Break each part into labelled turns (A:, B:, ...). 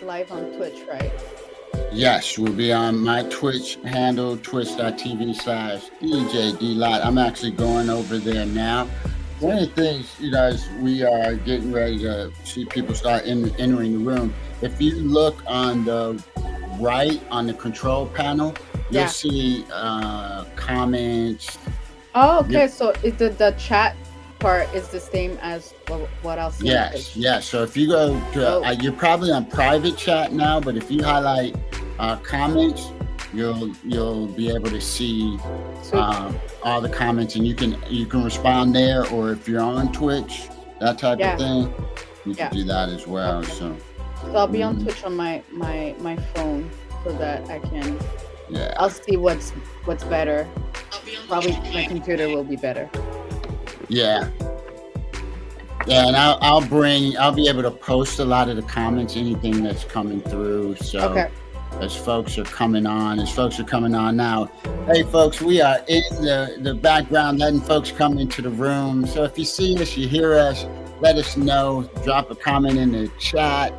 A: live on Twitch, right?
B: Yes, we'll be on my Twitch handle, twitch.tv/DJDLot. I'm actually going over there now. One of the things, as we are getting ready to see people start entering the room, if you look on the right on the control panel, you'll
A: Yeah.
B: see comments.
A: Oh,
B: You,
A: okay. So the chat part is the same as what I'll see on
B: yes,
A: Twitch.
B: yes. So if you go to,
A: Oh,
B: you're probably on private chat now, but if you highlight comments, you'll be able to see
A: sweet.
B: all the comments, and you can respond there, or if you're on Twitch, that type of
A: Yeah,
B: thing, you can
A: yeah.
B: do that as well.
A: Okay.
B: So,
A: So I'll be on
B: mhm,
A: Twitch on my phone so that I can. I'll
B: yeah,
A: see what's better. Probably my computer will be better.
B: yeah, yeah, and I'll be able to post a lot of the comments, anything that's coming through. So
A: Okay.
B: as folks are coming on now. Hey, folks, we are in the background, letting folks come into the room. So if you see us, you hear us, let us know. Drop a comment in the chat,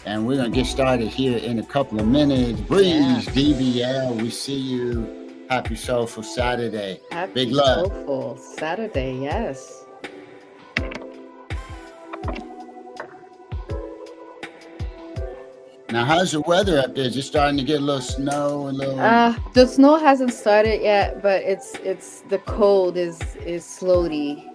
B: and we're gonna get started here in a couple of minutes.
A: Yeah.
B: Breeze, DBL, we see you. Happy Soulful Saturday. Big
A: Happy
B: love.
A: Soulful Saturday. Yes.
B: Now, how's the weather up there? Is it starting to get a little snow, a little?
A: The snow hasn't started yet, but it's the cold is slowly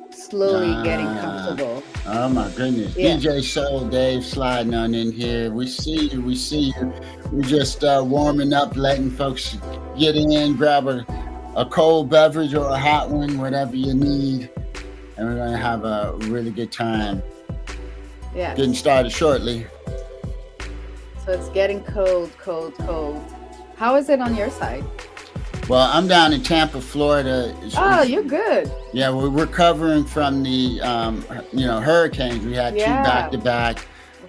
A: getting
B: Ah,
A: comfortable.
B: oh my goodness.
A: Yeah.
B: DJ Soul Dave sliding on in here. We see you. We see you. We're just warming up, letting folks get in, grab a cold beverage or a hot one, whatever you need. And we're going to have a really good time getting
A: Yes.
B: started shortly.
A: So it's getting cold, cold, cold. How is it on your side?
B: Well, I'm down in Tampa, Florida.
A: Oh, you're good.
B: Yeah, we're recovering from the hurricanes. We had two back
A: Yeah.
B: to back,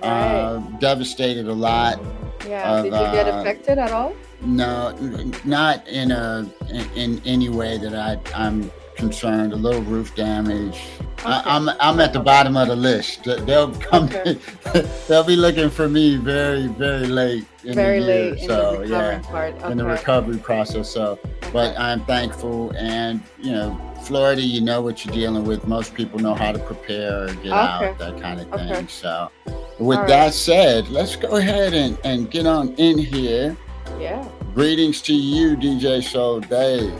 A: Right.
B: devastated a lot
A: Yeah.
B: of
A: Did you get affected at all?
B: no, not in any way that I'm concerned. A little roof damage.
A: Okay.
B: I'm at the bottom of the list. They'll come.
A: Okay.
B: They'll be looking for me very very late in the
A: Very
B: year.
A: late in the
B: So yeah,
A: recovering part.
B: in the
A: Okay.
B: recovery process. So, but
A: Okay.
B: I'm thankful, and Florida, you know what you're dealing with. Most people know how to prepare or get
A: Okay.
B: out, that kind of
A: Okay.
B: thing. So,
A: All
B: with
A: right.
B: that said, let's go ahead and get on in here.
A: Yeah.
B: Greetings to you, DJ Soul Dave.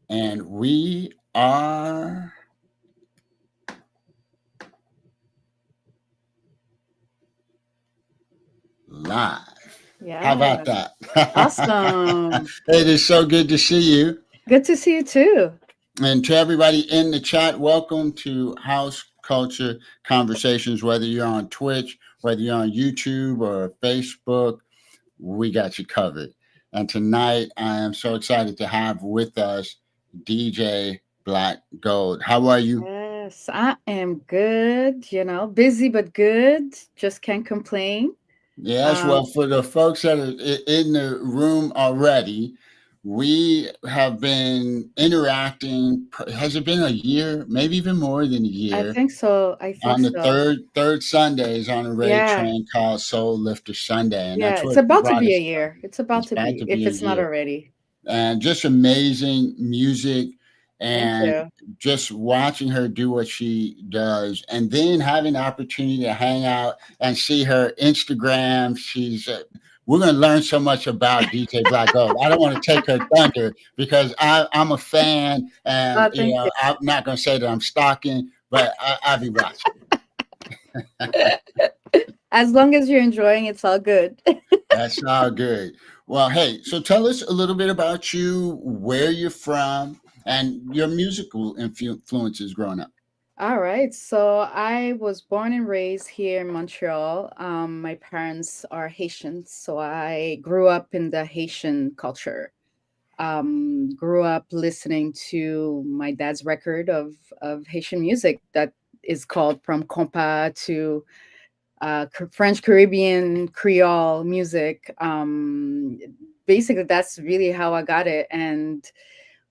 B: And we are live. How
A: Yeah.
B: about that?
A: Awesome.
B: It is so good to see you.
A: Good to see you too.
B: And to everybody in the chat, welcome to House Culture Conversations. Whether you're on Twitch, whether you're on YouTube or Facebook, we got you covered. And tonight, I am so excited to have with us DJ Black Gold. How are you?
A: Yes, I am good. Busy but good. Just can't complain.
B: Yes, well,
A: Um,
B: for the folks that are in the room already, we have been interacting. Has it been a year? Maybe even more than a
A: I
B: year.
A: think so. I think
B: On the
A: so.
B: third Sundays on a raid
A: Yeah.
B: train called Soul Lifter Sunday, and
A: Yeah.
B: that's
A: It's
B: what
A: about to
B: brought
A: be a
B: us.
A: year. It's about
B: It's
A: to
B: about
A: be,
B: to
A: if
B: be a
A: it's not
B: year,
A: already.
B: and just amazing music,
A: Thank
B: and
A: you.
B: just watching her do what she does, and then having the opportunity to hang out and see her Instagram. We're going to learn so much about DJ Black Gold. I don't want to take her thunder because I'm a fan, and
A: Thank you.
B: I'm not going to say that I'm stalking, but I'll be watching.
A: As long as you're enjoying, it's all good.
B: That's all good. Well, hey, so tell us a little bit about you, where you're from, and your musical influences growing up.
A: All right. So I was born and raised here in Montreal. My parents are Haitians, so I grew up in the Haitian culture. Grew up listening to my dad's record of Haitian music that is called From Compa to French Caribbean Creole music. Basically, that's really how I got it. And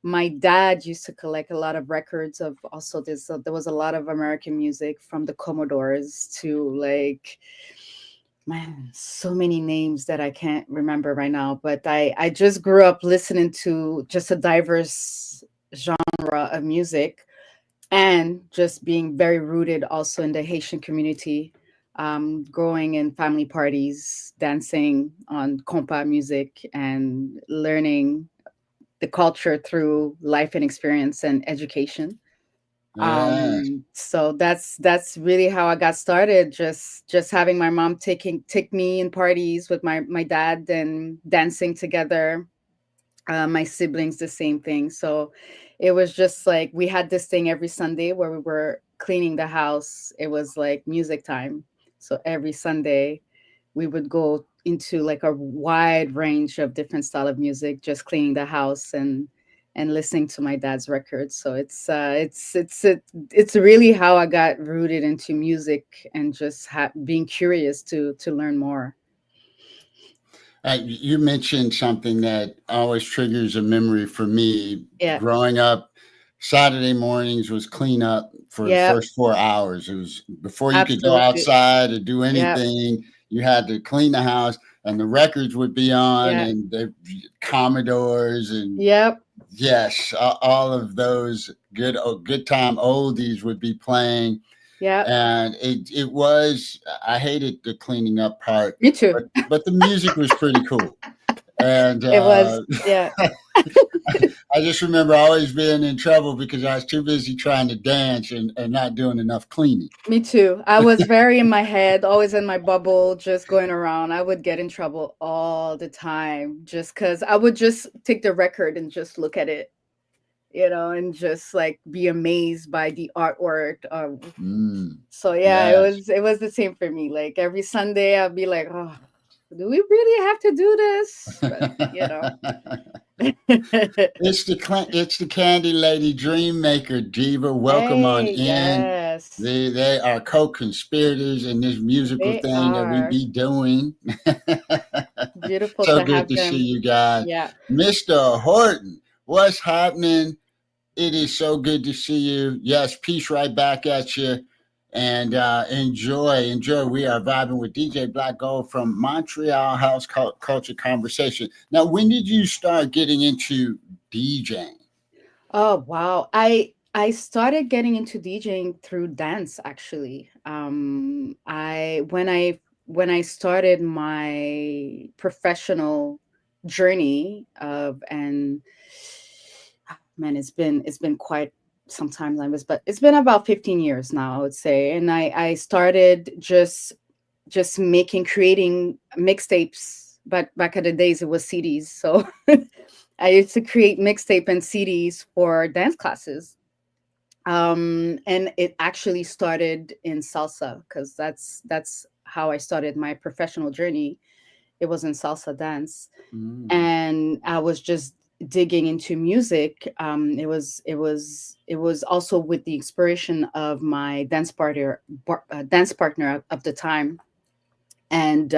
A: My dad used to collect a lot of records of also this. There was a lot of American music from the Commodores to like, man, so many names that I can't remember right now. But I just grew up listening to just a diverse genre of music, and just being very rooted also in the Haitian community. Growing in family parties, dancing on compa music, and learning the culture through life and experience and education.
B: Yeah.
A: So that's really how I got started. Just having my mom take me in parties with my dad and dancing together. My siblings the same thing. So it was just like we had this thing every Sunday where we were cleaning the house. It was like music time. So every Sunday we would go into like a wide range of different style of music, just cleaning the house and listening to my dad's records. So it's really how I got rooted into music, and just being curious to learn more.
B: You mentioned something that always triggers a memory for me.
A: Yeah.
B: Growing up, Saturday mornings was clean up for the
A: Yep.
B: first 4 hours. It was before you could go
A: Absolutely.
B: outside or do
A: Yep.
B: anything. You had to clean the house, and the records would be on,
A: Yeah.
B: and the Commodores, and
A: Yep.
B: yes, all of those good time oldies would be playing,
A: Yep.
B: and it was. I hated the cleaning up part,
A: Me too.
B: but the music was pretty cool. And
A: It was, yeah,
B: I just remember always being in trouble because I was too busy trying to dance and not doing enough cleaning.
A: me too. I was very in my head, always in my bubble, just going around. I would get in trouble all the time just because I would just take the record and just look at it, and just like be amazed by the artwork.
B: Mm,
A: So yeah, it
B: yes.
A: was it was the same for me. Like every Sunday, I'd be like, oh, do we really have to do this? But
B: It's the Candy Lady Dream Maker Diva. Welcome on
A: hey,
B: in.
A: yes,
B: They are co-conspirators in this musical
A: they
B: thing that we
A: are
B: be doing.
A: beautiful
B: So
A: to
B: good
A: have
B: to see
A: them.
B: you guys.
A: Yeah.
B: Mr. Horton, what's happening? It is so good to see you. Yes, peace right back at you. And enjoy. We are vibing with DJ Black Gold from Montreal Culture Conversation. Now, when did you start getting into DJing?
A: Oh wow. I started getting into DJing through dance actually. When I started my professional journey of and man, it's been quite some time like this, but it's been about 15 years now, I would say. And I started just making creating mixtapes, but back in the days it was CDs. So I used to create mixtape and CDs for dance classes. And it actually started in salsa because that's how I started my professional journey. It was in salsa dance,
B: Mm,
A: and I was just digging into music. It was also with the inspiration of my dance partner of the time, and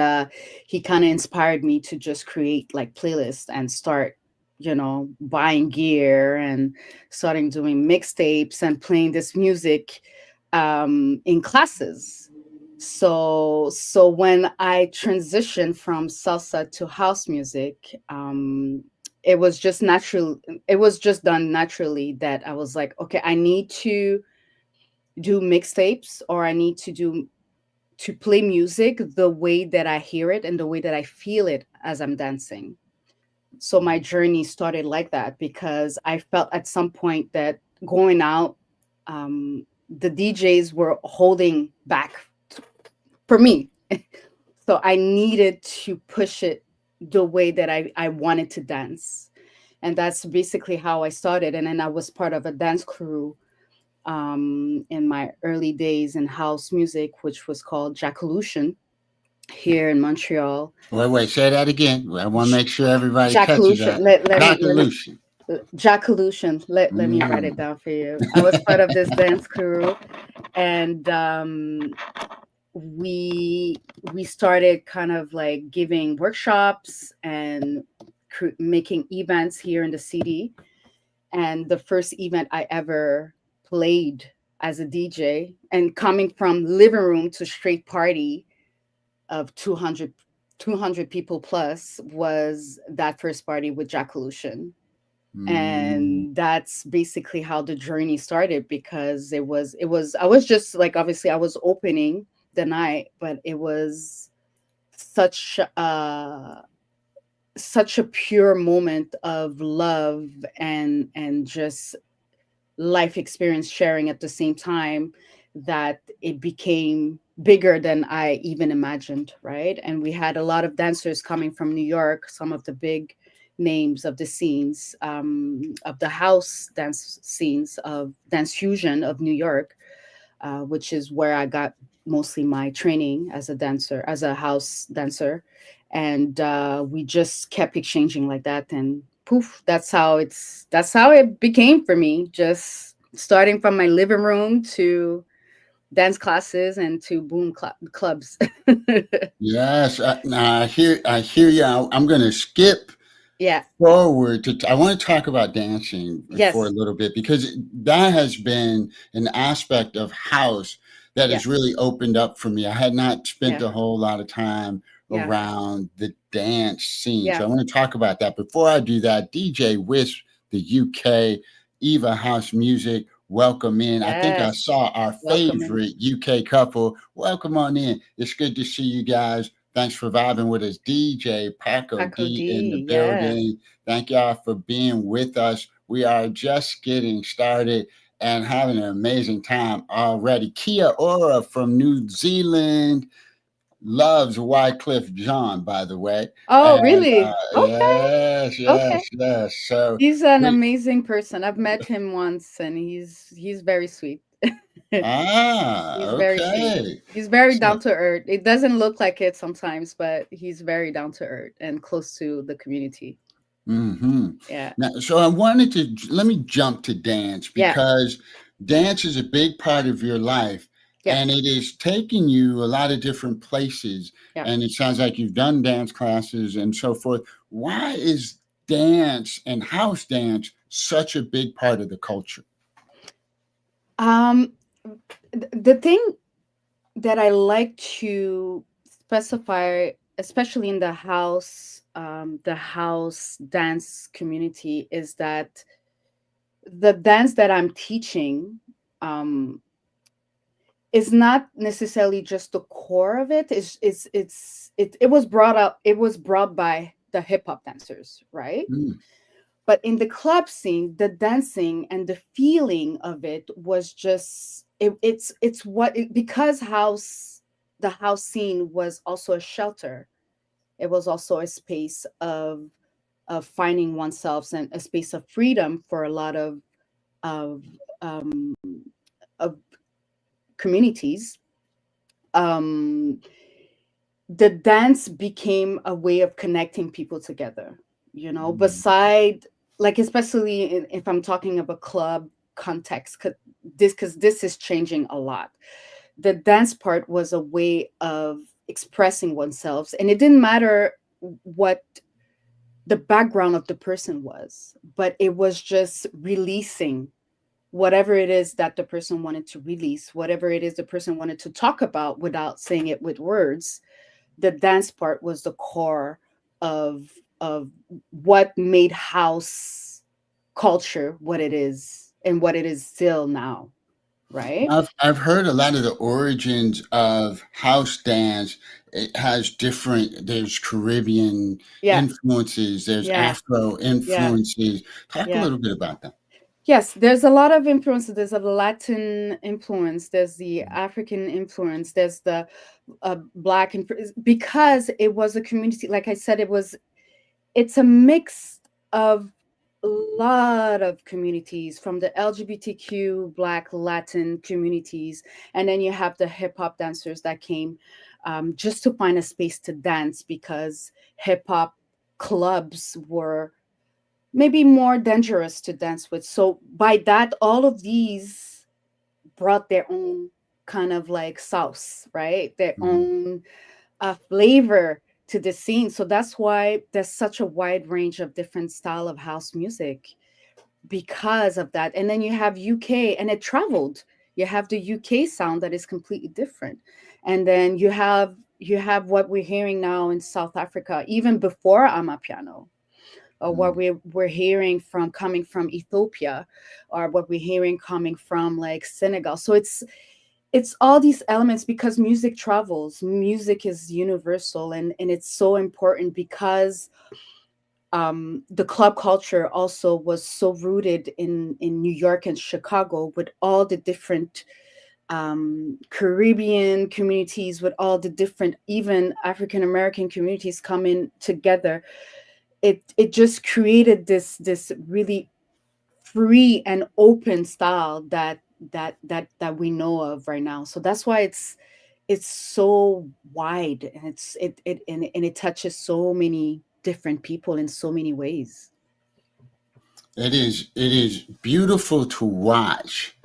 A: he kind of inspired me to just create like playlists and start buying gear and starting doing mixtapes and playing this music in classes. So when I transitioned from salsa to house music, it was just natural. It was just done naturally that I was like, okay, I need to do mixtapes, or I need to play music the way that I hear it and the way that I feel it as I'm dancing. So my journey started like that because I felt at some point that going out, the DJs were holding back for me. So I needed to push it the way that I wanted to dance. And that's basically how I started. And then I was part of a dance crew in my early days in house music, which was called Jacolution here in Montreal.
B: wait, say that again. I want to make sure everybody catches
A: Jacolution.
B: that.
A: Let me
B: Jacolution.
A: Jacolution. Let me write it
B: Mm,
A: down for you. I was part of this dance crew, and we we started kind of like giving workshops and making events here in the city. and the first event I ever played as a DJ, and coming from living room to straight party of 200 people plus, was that first party with Jackolution.
B: Mm,
A: And that's basically how the journey started, because it was I was just like, obviously I was opening the night, but it was such such a pure moment of love and just life experience sharing at the same time, that it became bigger than I even imagined, right? And we had a lot of dancers coming from New York, some of the big names of the scenes, of the house dance scenes of dance fusion of New York, which is where I got mostly my training as a dancer, as a house dancer. And we just kept exchanging like that. And poof, that's how it became for me. Just starting from my living room to dance classes and to clubs.
B: yes, now I hear you. I'm going to skip
A: Yeah.
B: forward I want to talk about dancing for a
A: Yes.
B: little bit because that has been an aspect of house that
A: Yeah.
B: has really opened up for me. I had not spent
A: Yeah.
B: a whole lot of time
A: Yeah.
B: around the dance scene.
A: Yeah.
B: So I want to talk about that. Before I do that, DJ Wisp, the UK, Eva House Music, welcome in. I think I
A: Yes.
B: saw our
A: Welcome in.
B: favorite UK couple. Welcome on in. It's good to see you guys. Thanks for vibing with us. DJ Paco
A: Paco
B: D in the
A: D. Yeah.
B: building. Thank y'all for being with us. We are just getting started and having an amazing time already. Kia Ora from New Zealand loves Wycliffe John, by the way.
A: Oh,
B: And
A: really? Okay.
B: yes,
A: Okay.
B: yes, yes. So
A: He's an
B: we,
A: amazing person. I've met him once, and he's very sweet. He's very sweet.
B: okay.
A: He's very
B: So,
A: down to earth. It doesn't look like it sometimes, but he's very down to earth and close to the community.
B: hmm
A: Yeah.
B: Now, so I wanted to let me jump to dance
A: Yeah.
B: because dance is a big part of your life
A: Yeah.
B: and it is taking you a lot of different places.
A: Yeah.
B: And it sounds like you've done dance classes and so forth. Why is dance and house dance such a big part of the culture?
A: Um, the thing that I like to specify, especially in the house dance community, is that the dance that I'm teaching, um, is not necessarily just the core of it. It was brought up. It was brought by the hip hop dancers, right?
B: Mm,
A: But in the club scene, the dancing and the feeling of it was just it's what it, because house the house scene was also a shelter. It was also a space of finding oneself, and a space of freedom for a lot of um, of communities. Um, the dance became a way of connecting people together,
B: mm,
A: beside, like, especially if I'm talking of a club context, because this is changing a lot. The dance part was a way of expressing oneself, and it didn't matter what the background of the person was, but it was just releasing whatever it is that the person wanted to release, whatever it is the person wanted to talk about without saying it with words. The dance part was the core of what made house culture what it is, and what it is still now, right?
B: I've heard a lot of the origins of house dance. It has different. There's Caribbean
A: Yeah.
B: influences. There's
A: Yeah.
B: Afro
A: Yeah.
B: influences. Talk a
A: Yeah.
B: little bit about that.
A: Yes, there's a lot of influences. There's a Latin influence, there's the African influence, there's the black because it was a community, like I said, it's a mix of a lot of communities, from the LGBTQ, Black, Latin communities, and then you have the hip hop dancers that came, just to find a space to dance, because hip hop clubs were maybe more dangerous to dance with. So by that, all of these brought their own kind of like sauce, right? Their
B: Mhm.
A: own flavor to the scene. So that's why there's such a wide range of different style of house music. because of that. And then you have UK, and it traveled. You have the UK sound that is completely different. And then you have what we're hearing now in South Africa, even before Amapiano, or what
B: Mm.
A: we're hearing from coming from Ethiopia, or what we're hearing coming from like Senegal. So it's all these elements, because music travels, music is universal, and it's so important because the club culture also was so rooted in New York and Chicago, with all the different Caribbean communities, with all the different, even African American communities coming together. It just created this really free and open style that we know of right now. So that's why it's so wide, and it touches so many different people in so many ways.
B: It is beautiful to watch.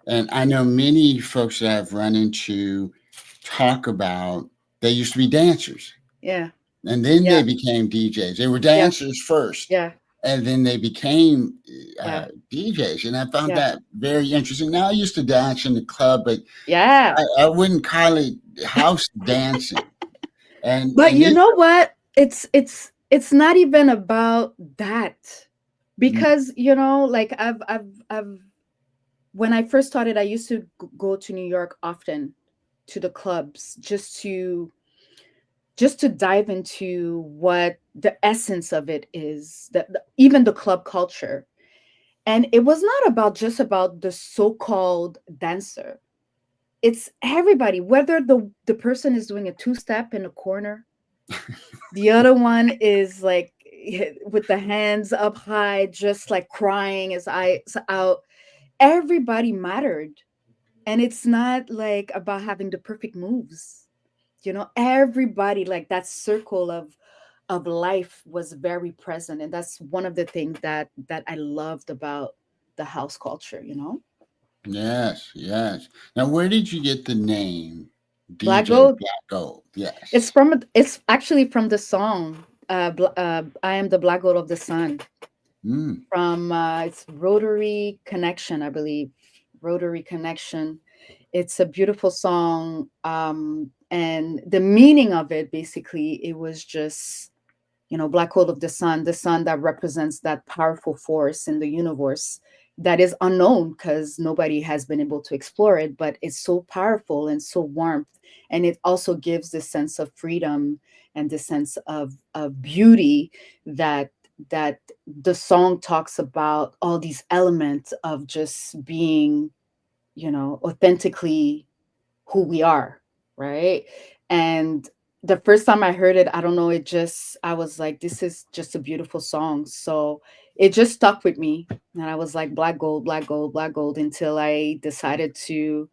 B: And I know many folks that I've run into talk about they used to be dancers
A: Yeah,
B: and then
A: yeah,
B: they became DJs. They were
A: yeah,
B: dancers first
A: yeah,
B: and then they became
A: yeah,
B: DJs. And I found
A: yeah,
B: that very interesting. Now, I used to dance in the club, but
A: yeah.
B: I wouldn't call it house dancing.
A: But
B: And
A: you
B: it's
A: know what? It's not even about that, because like I've when I first started, I used to go to New York often, to the clubs, just to dive into what the essence of it is, even the club culture. And it was not about just about the so-called dancer. It's everybody, whether the person is doing a two-step in a corner, the other one is like with the hands up high, just like crying his eyes out. Everybody mattered. And it's not like about having the perfect moves. Everybody, like that circle of life was very present. And that's one of the things that I loved about the house culture.
B: yes, yes. Now, where did you get the name
A: Black
B: DJ
A: Gold.
B: Black Gold? Yes.
A: It's actually from the song, I am the Black Gold of the Sun,
B: Mm,
A: from it's Rotary Connection, I believe. Rotary Connection. It's a beautiful song. And the meaning of it, basically, it was just, black hole of the sun that represents that powerful force in the universe that is unknown, because nobody has been able to explore it, but it's so powerful and so warmth. And it also gives this sense of freedom and this sense of beauty, that that the song talks about all these elements of just being, authentically who we are, right? And the first time I heard it, I don't know, I was like, this is just a beautiful song. So it just stuck with me. And I was like, black gold, black gold, black gold, until I decided to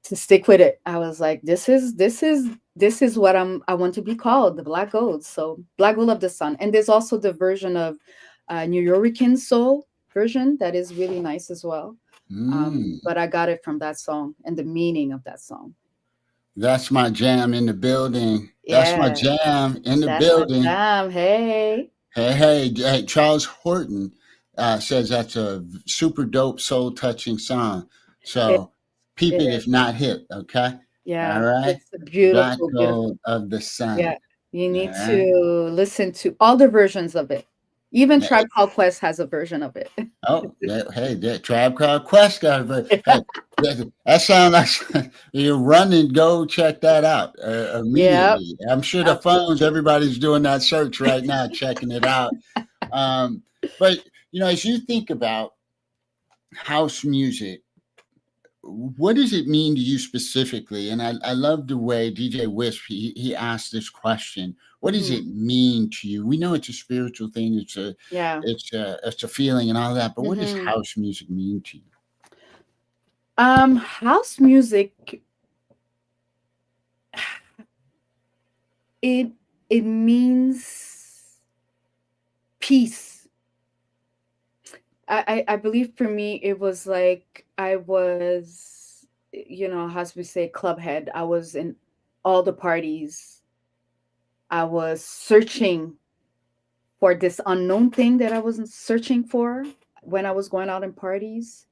A: stick with it. I was like, this is what I want to be called, the black gold. So black gold of the sun. And there's also the version of New Yorican soul version that is really nice as well.
B: mm.
A: But I got it from that song and the meaning of that song.
B: That's my jam in the building. That's my
A: Yeah,
B: jam in the
A: that's my
B: building.
A: jam. Hey.
B: Hey, hey, hey, Charles Horton says that's a super dope, soul touching song.
A: It
B: So, peep
A: it
B: it
A: is.
B: if not hip, okay? All
A: Yeah,
B: right?
A: it's a
B: Black
A: beautiful, beautiful.
B: Gold of the
A: Yeah.
B: Sun.
A: You
B: All
A: need
B: right?
A: to listen to all the versions of it. Even
B: Yeah,
A: Tribe Called Quest has a version of it.
B: oh, hey, that Tribe Called Quest got it. Hey, that sounds like you run and go check that out
A: Yep,
B: immediately. I'm sure the phones,
A: absolutely.
B: everybody's doing that search right now, checking it out. Um, but as you think about house music, what does it mean to you specifically? And I love the way DJ Wisp he asked this question. What does
A: Hmm.
B: it mean to you? We know it's a spiritual thing.
A: Yeah.
B: It's a feeling and all that. But what does
A: Hmm.
B: house music mean to you?
A: House music, it it means peace. I believe for me it was like I was, as we say, club head. I was in all the parties. I was searching for this unknown thing that I wasn't searching for. when I was going out in parties,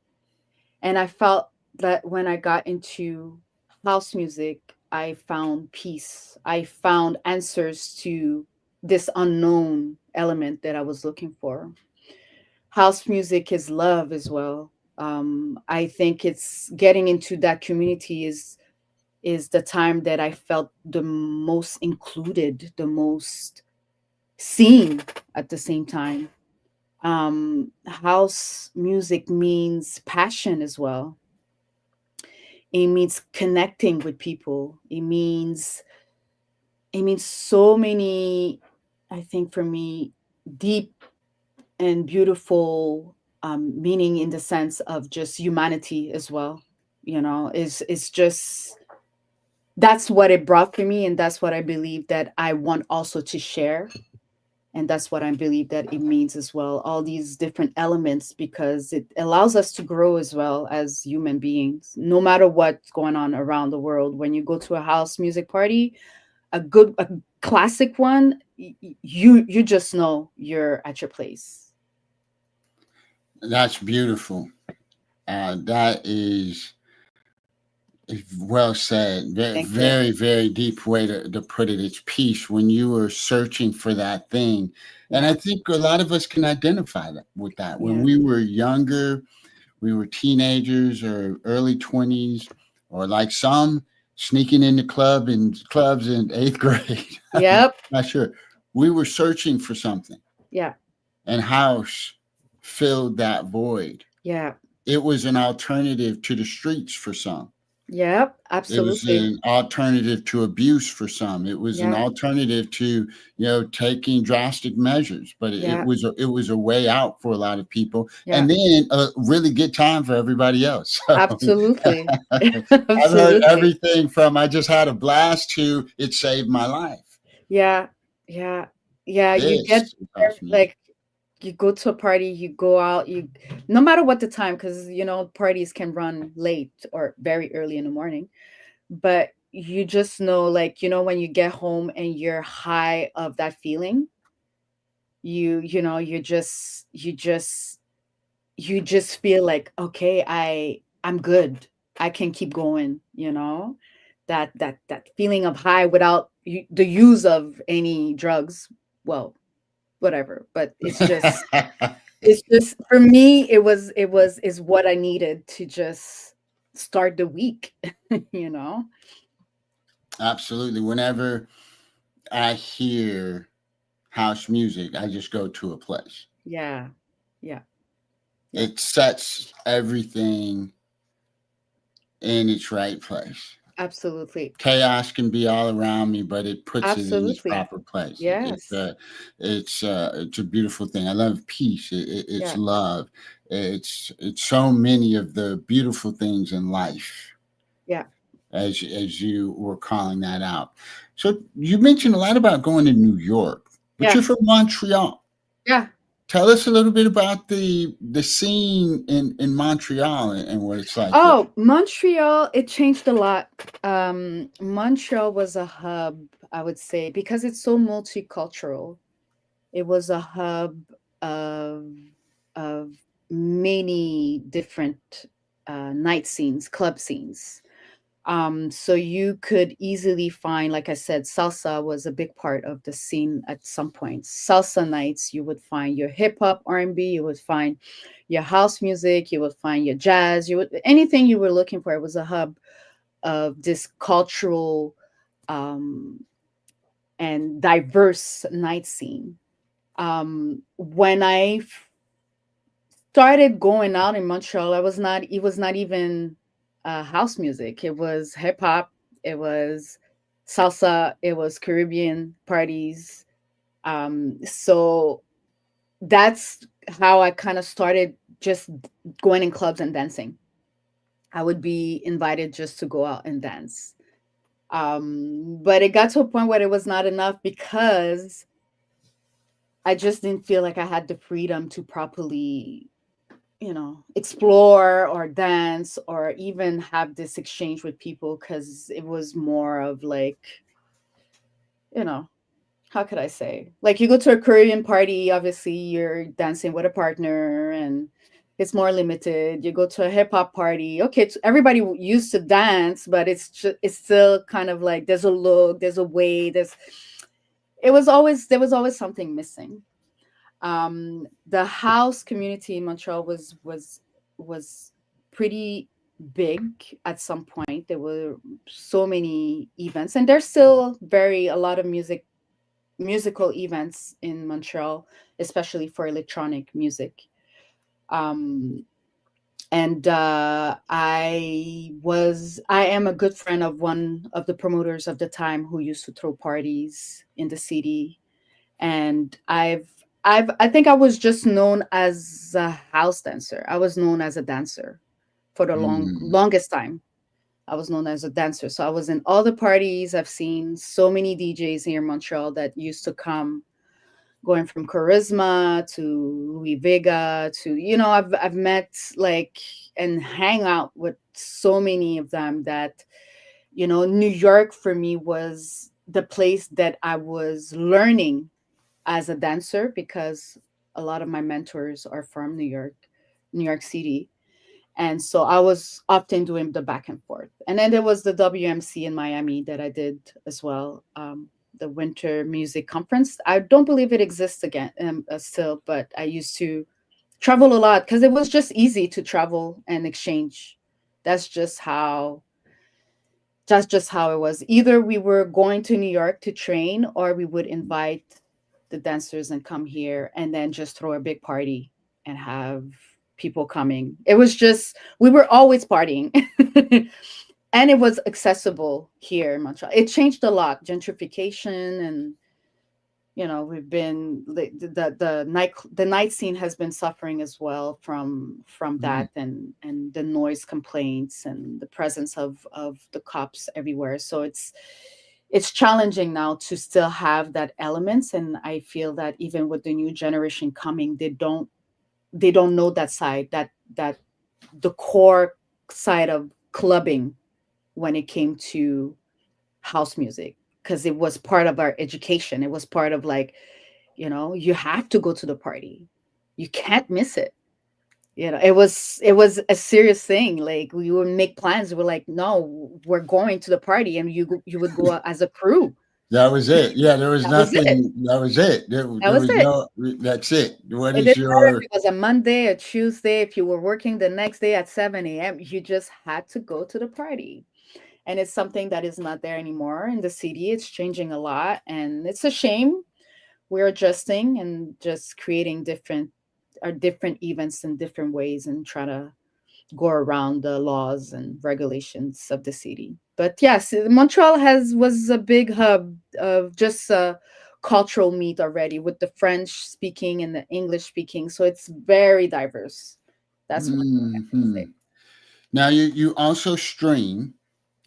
A: and I felt that when I got into house music, I found peace. I found answers to this unknown element that I was looking for. House music is love as well. I think it's getting into that community is the time that I felt the most included, the most seen at the same time. House music means passion as well. It means connecting with people. It means so many, I think for me, deep and beautiful meaning in the sense of just humanity as well. Is just that's what it brought for me, and that's what I believe that I want also to share, and that's what I believe that it means as well. All these different elements, because it allows us to grow as well as human beings, no matter what's going on around the world. When you go to a house music party, a classic one, you just know you're at your place.
B: That's beautiful. That is well said. Very,
A: Thank you.
B: very, very deep way to put it. It's peace when you were searching for that thing. And
A: Yeah,
B: I think a lot of us can identify that with that. When
A: yeah,
B: we were younger, we were teenagers or early 20s, or like some sneaking into clubs in eighth grade.
A: yep,
B: Not sure. We were searching for something,
A: yeah,
B: and house filled that void.
A: yeah,
B: It was an alternative to the streets for some.
A: yep,
B: It was
A: absolutely.
B: an alternative to abuse for some. It was an
A: Yeah,
B: alternative to, taking drastic measures. But it
A: yeah,
B: was a way out for a lot of people,
A: yeah,
B: and then a really good time for everybody else. So
A: absolutely.
B: I've heard
A: Absolutely.
B: everything from "I just had a blast" to "It saved my life."
A: Yeah, yeah, yeah. You get
B: This is
A: there,
B: house music.
A: like you go to a party, you go out, no matter what the time, because parties can run late or very early in the morning, but you just know, like, when you get home and you're high of that feeling, you just feel like, okay, I'm good. I can keep going. That feeling of high without the use of any drugs. Well, whatever, but it's just for me, it was is what I needed to just start the week, you know?
B: Absolutely. Whenever I hear house music, I just go to a place.
A: Yeah. Yeah. Yeah.
B: It sets everything in its right place.
A: Absolutely.
B: Chaos can be all around me, but it puts it in its
A: Absolutely.
B: proper place.
A: Yes.
B: It's a beautiful thing. I love peace. It's
A: Yeah.
B: love. It's so many of the beautiful things in life,
A: Yeah.
B: as you were calling that out. So you mentioned a lot about going to New York, but
A: Yeah.
B: you're from Montreal.
A: Yeah.
B: Tell us a little bit about the scene in Montreal, and what it's like there.
A: Oh, Montreal, it changed a lot. Montreal was a hub, I would say, because it's so multicultural. It was a hub of of many different night scenes, club scenes. So you could easily find, like I said, salsa was a big part of the scene at some point. Salsa nights, you would find your hip hop, R&B, you would find your house music, you would find your jazz, you would anything you were looking for. It was a hub of this cultural um, and diverse night scene. When I started going out in Montreal, it was not even house music. It was hip hop, it was salsa, it was Caribbean parties. So that's how I kind of started just going in clubs and dancing. I would be invited just to go out and dance. But it got to a point where it was not enough because I just didn't feel like I had the freedom to properly explore or dance or even have this exchange with people, because it was more of like, you know, how could I say? Like you go to a Korean party, obviously you're dancing with a partner and it's more limited. You go to a hip hop party, okay, everybody used to dance, but it's still kind of like there's a look, there's a way, there was always something missing. The house community in Montreal was pretty big at some point. There were so many events, and there's still very a lot of musical events in Montreal, especially for electronic music. Um, and I am a good friend of one of the promoters of the time who used to throw parties in the city, and I think I was just known as a house dancer. I was known as a dancer for the
B: Mm.
A: longest time. I was known as a dancer. So I was in all the parties. I've seen so many DJs here in Montreal that used to come, going from Charisma to Louis Vega to, I've met like and hang out with so many of them that, New York for me was the place that I was learning as a dancer because a lot of my mentors are from New York City. And so I was often doing the back and forth. And then there was the WMC in Miami that I did as well, the Winter Music Conference. I don't believe it exists again still, but I used to travel a lot because it was just easy to travel and exchange. That's just how that's just how it was. Either we were going to New York to train or we would invite the dancers and come here and then just throw a big party and have people coming. It was just we were always partying. And it was accessible here in Montreal. It changed a lot, gentrification and we've been the night scene has been suffering as well from
B: Mm.
A: that and the noise complaints and the presence of the cops everywhere. So it's challenging now to still have that elements, and I feel that even with the new generation coming, they don't know that side, that the core side of clubbing when it came to house music, because it was part of our education. It was part of like, you have to go to the party. You can't miss it. It was a serious thing. Like we would make plans. We're like, no, we're going to the party, and you would go as a crew.
B: That was it. Yeah, there was
A: That was it.
B: nothing. That was it.
A: That
B: There
A: was
B: was
A: it.
B: no. That's it. What
A: It
B: is
A: didn't matter if
B: your?
A: it was a Monday, a Tuesday, if you were working the next day at 7 a.m., you just had to go to the party. And it's something that is not there anymore in the city. It's changing a lot, and it's a shame. We're adjusting and just creating different events in different ways and try to go around the laws and regulations of the city. But yes, Montreal has was a big hub of just cultural meet already with the French speaking and the English speaking. So it's very diverse. That's one thing I can say.
B: Mhm. Now you also stream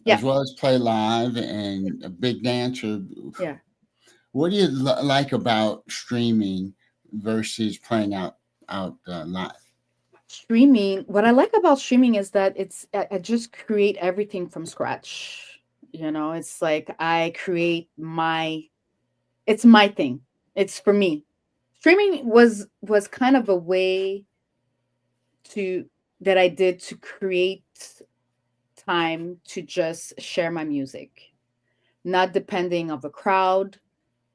A: Yeah,
B: as well as play live and a big dancer.
A: yeah.
B: What do you like about streaming versus playing out live?
A: Streaming, what I like about streaming is that I just create everything from scratch. It's like I create it's my thing. It's for me. Streaming was kind of a way to that I did to create time to just share my music, not depending of a crowd,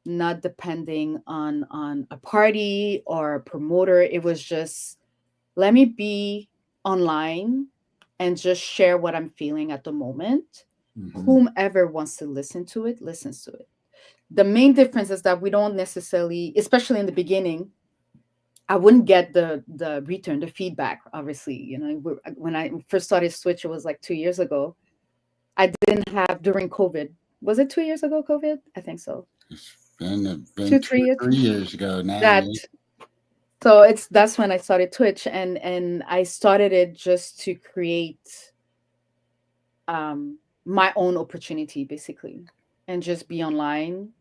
A: not depending on a party or a promoter. It was just let me be online and just share what I'm feeling at the moment.
B: Hmm.
A: Whomever wants to listen to it listens to it. The main difference is that we don't necessarily, especially in the beginning, I wouldn't get the return, the feedback. Obviously, when I first started Switch, it was like 2 years ago. I didn't have during COVID. Was it 2 years ago? COVID? I think so.
B: It's been
A: Two,
B: two
A: three
B: or
A: years.
B: 3 years ago now.
A: That
B: Yeah.
A: so that's when I started Twitch, and I started it just to create my own opportunity, basically, and just be online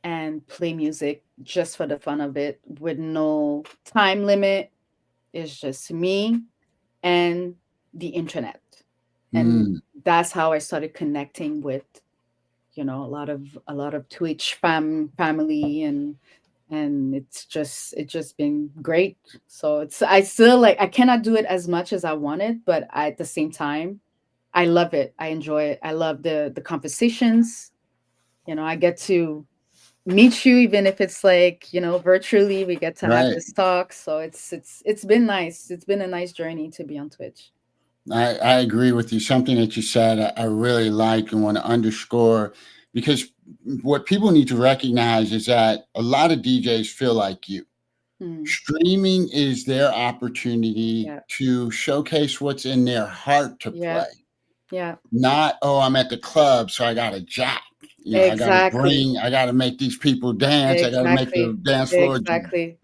A: and play music just for the fun of it with no time limit. It's just me and the internet. And
B: Mm.
A: that's how I started connecting with, a lot of Twitch family, and it's just been great. So it's I still like I cannot do it as much as I wanted, but at the same time, I love it. I enjoy it. I love the conversations. I get to meet you even if it's like, virtually we get to have
B: Right.
A: this talk. So it's been nice. It's been a nice journey to be on Twitch.
B: I agree with you. Something that you said I really like and want to underscore because what people need to recognize is that a lot of DJs feel like you.
A: Mm,
B: Streaming is their opportunity
A: yeah.
B: to showcase what's in their heart to
A: Yeah.
B: play.
A: Yeah.
B: Not, oh, I'm at the club, so I got to jack.
A: Exactly.
B: I got to make these people dance. I got to make the
A: Exactly.
B: dance floor.
A: Exactly.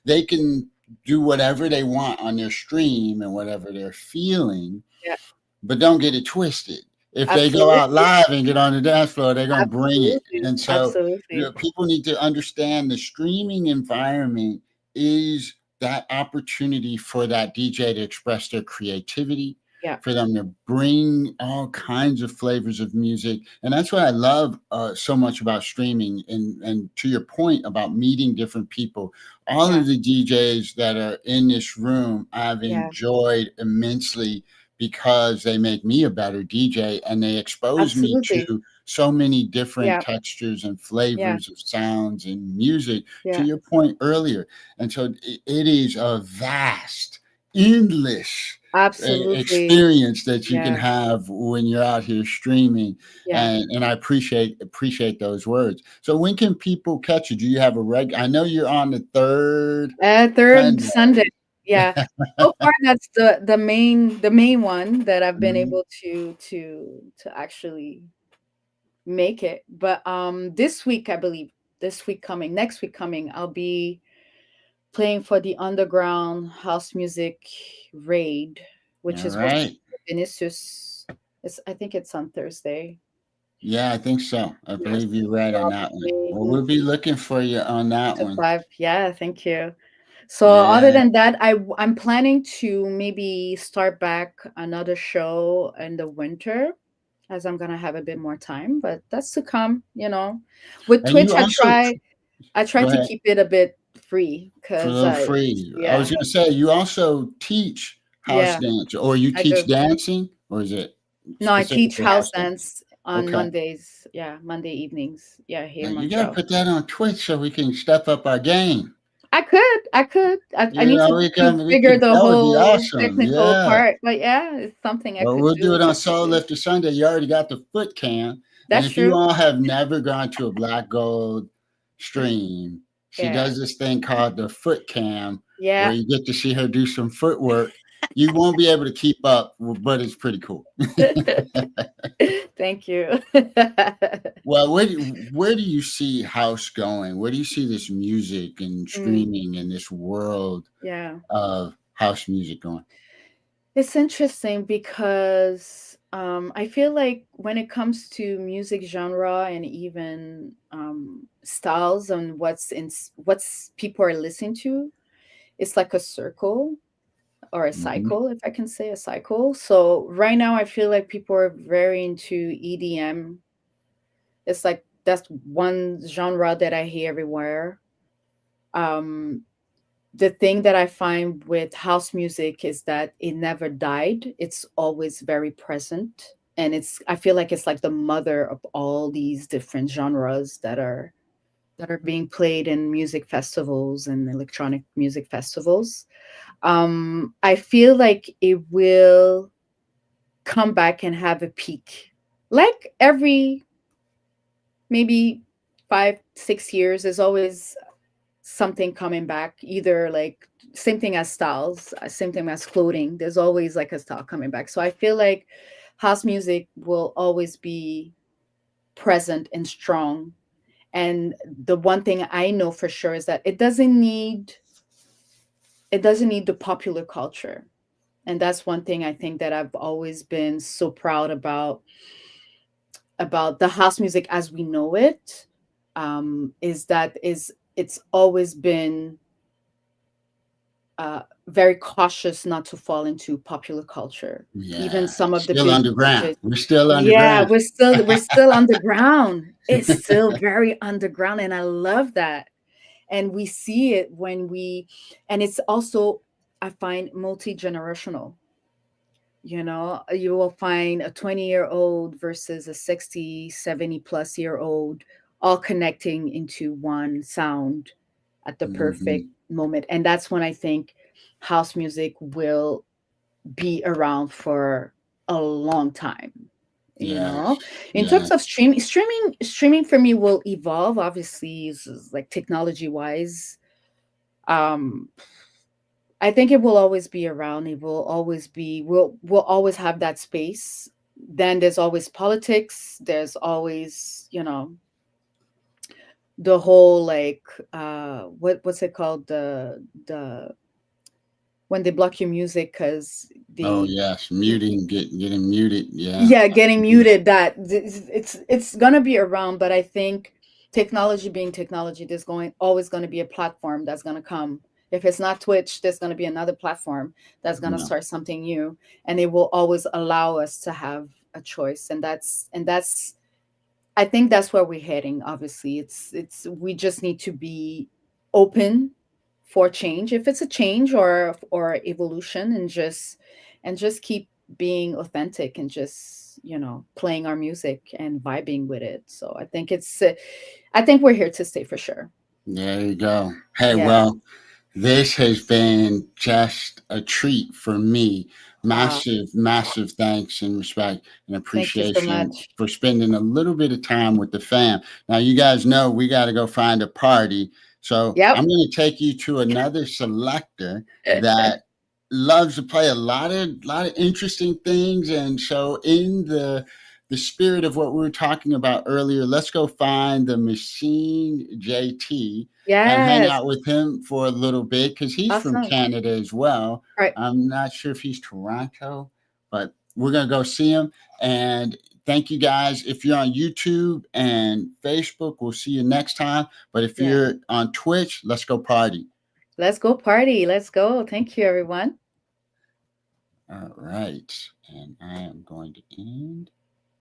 B: They can do whatever they want on their stream and whatever they're feeling,
A: Yeah.
B: but don't get it twisted. If they go out
A: Absolutely.
B: live and get on the dance floor, they're gonna bring it.
A: Absolutely.
B: And so,
A: Absolutely.
B: people need to understand the streaming environment is that opportunity for that DJ to express their creativity,
A: Yeah.
B: for them to bring all kinds of flavors of music, and that's what I love so much about streaming. And to your point about meeting different people, all
A: Yeah.
B: of the DJs that are in this room, I've
A: Yeah.
B: enjoyed immensely because they make me a better DJ and they expose me
A: Absolutely.
B: to so many different
A: Yeah.
B: textures and
A: Yeah.
B: flavors of sounds and music, to
A: Yeah.
B: your point earlier. And so it is a vast, endless
A: Absolutely.
B: experience that you can
A: Yeah.
B: have when you're out here streaming.
A: Yeah.
B: And I appreciate those words. So when can people catch you? Do you have a I know you're on the third
A: Third
B: Sunday.
A: Sunday. Yeah. So far, that's the main one that I've been
B: Mhm.
A: able to actually make it. But this week, I believe, next week coming, I'll be playing for the underground house music raid, which
B: All
A: is hosted
B: right.
A: by Vinicius. I think it's on Thursday.
B: Yeah, I think so. I
A: Yes.
B: believe you're right
A: So
B: on
A: I'll
B: that
A: be
B: one. Well,
A: playing
B: we'll be looking for you on that
A: to
B: one.
A: five. Yeah, thank you. So other
B: Yeah.
A: than that, I'm planning to maybe start back another show in the winter, as I'm gonna have a bit more time, but that's to come. With
B: And you
A: Twitch, I
B: also,
A: try I try
B: go
A: to
B: ahead,
A: keep it a bit free
B: for a
A: because
B: little free. I was
A: yeah,
B: going to say, you also teach house
A: yeah,
B: dance, or you
A: I
B: teach
A: do.
B: dancing, or is it
A: No, I teach
B: specifically
A: house
B: house dance?
A: dance on
B: Okay.
A: Mondays. Yeah, Monday evenings. Yeah, here
B: Now,
A: in
B: you got to
A: Montreal.
B: put that on Twitch so we can step up our game.
A: I need to
B: We
A: figure
B: could,
A: the
B: that would be
A: whole
B: awesome.
A: technical
B: Yeah.
A: part, but yeah, it's something I
B: Well,
A: could
B: we'll do
A: do
B: it on Soul
A: definitely.
B: Lifter Sunday. You already got the foot cam. And
A: That's
B: if you
A: true.
B: all have never gone to a Black Gold stream, she
A: Yeah.
B: does this thing called the foot cam where
A: Yeah.
B: you get to see her do some footwork. You won't be able to keep up, but it's pretty cool.
A: Thank you.
B: Well, where do you see house going? Where do you see this music and
A: Mm,
B: streaming and this world
A: yeah.
B: of house music going?
A: It's interesting because I feel like when it comes to music genre and even styles and what's people are listening to, it's like a circle or a
B: Hmm.
A: cycle, if I can say a cycle. So right now, I feel like people are very into EDM. It's like that's one genre that I hear everywhere. Um, the thing that I find with house music is that it never died. It's always very present. And I feel like it's like the mother of all these different genres that are being played in music festivals and electronic music festivals. I feel like it will come back and have a peak. Like every maybe 5, 6 years, there's always something coming back, either like same thing as styles, same thing as clothing. There's always like a style coming back. So I feel like house music will always be present and strong. And the one thing I know for sure is that it doesn't need the popular culture. And that's one thing I think that I've always been so proud about the house music as we know it, is that is it's always been very cautious not to fall into popular culture. Even
B: Yeah.
A: some of the
B: Still
A: big
B: underground.
A: DJs.
B: We're still
A: Yeah,
B: underground.
A: we're still underground. It's still very underground, and I love that. And we see it when we, and it's also, I find, multi-generational. You will find a 20-year-old versus a 60, 70 plus year old, all connecting into one sound at the perfect
B: Mhm.
A: moment. And that's when I think house music will be around for a long time. you know
B: Yes.
A: in terms of
B: Yes.
A: streaming for me will evolve, obviously, like technology wise. um I think it will always be around. It will always be, we'll always have that space. Then there's always politics. There's always, the whole, like, what's it called, the when they block your music because
B: Oh
A: they,
B: yes. Muting, getting muted. Yeah.
A: yeah, getting
B: Mhm.
A: muted. That it's gonna be around, but I think technology being technology, there's going always going to be a platform that's going to come. If it's not Twitch, there's going to be another platform that's going to
B: Yeah.
A: start something new, and it will always allow us to have a choice. And that's I think that's where we're heading. Obviously, it's we just need to be open for change, if it's a change or evolution, and just keep being authentic, and just playing our music and vibing with it. So I think we're here to stay for sure.
B: There you go. Hey,
A: Yeah.
B: well, this has been just a treat for me.
A: uh
B: Massive, massive thanks and respect and
A: Thank you so
B: appreciation
A: much.
B: for spending a little bit of time with the fam. Now, you guys know we got to go find a party. So I'm
A: Yep.
B: going to take you to another selector that loves to play a lot of interesting things. And so, in the spirit of what we were talking about earlier, let's go find the Machine JT and hang
A: Yes.
B: out with him for a little bit because he's from
A: Awesome.
B: Canada as well.
A: All right.
B: I'm not sure if he's Toronto, but we're going to go see him. And thank you guys. If you're on YouTube and Facebook, we'll see you next time. But if
A: Yeah.
B: you're on Twitch, let's go party.
A: Let's go party. Let's go. Thank you, everyone.
B: All right. And I am going to end.